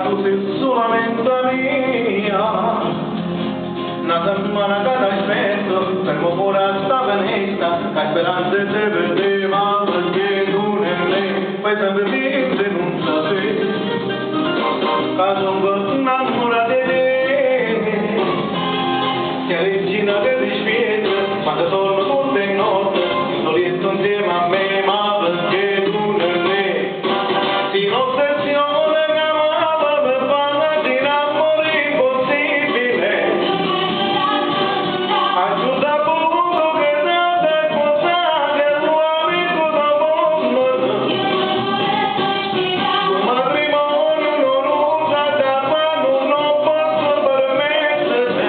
tu sei solamente mia. Una settimana che ti aspetto, fermo fuori a sta finestra, che speranze te vedeva, perché tu e me fai sempre finta e non sapevi, che sono innamorata di te, che regina che ti spiega, quando torno tutte in notte, sto letto insieme a me, ma perché tu e me, si un'ossessione che amava per farti in amore impossibile. Aiuta appunto che tante cose che l'uomo da mondo. Un matrimonio non usa da quando non posso permettere.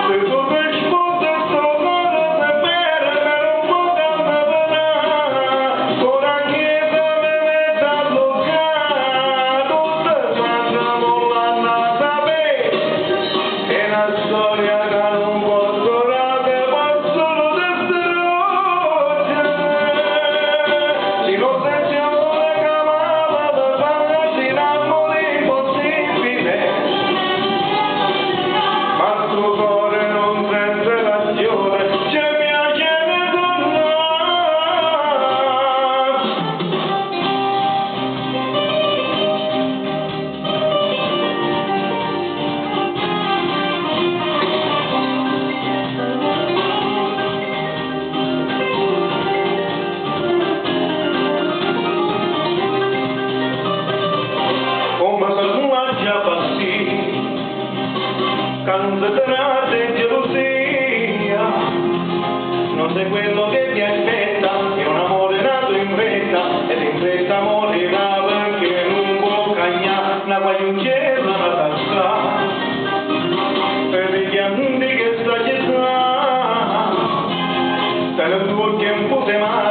Se tu mi sputi sto cuore se bere per un po' camminare, con la chiesa mi mette a bloccare, tutte quante non l'hanno sapere. È una storia che non posso raccontare, posso solo distruggere. Si un'ossessione che amava per farti in amore impossibile. Ma il tuo cuore non sente l'azione, c'è piacere tornare. Come se non già passi, che non si tratta di gelosia, non sei quello che ti aspetta, è un amore nato in fretta, ed in fretta morirà perché non può cagnare, una guagliucciera una tassa, per i chianti che sta città, se il tuo tempo te mai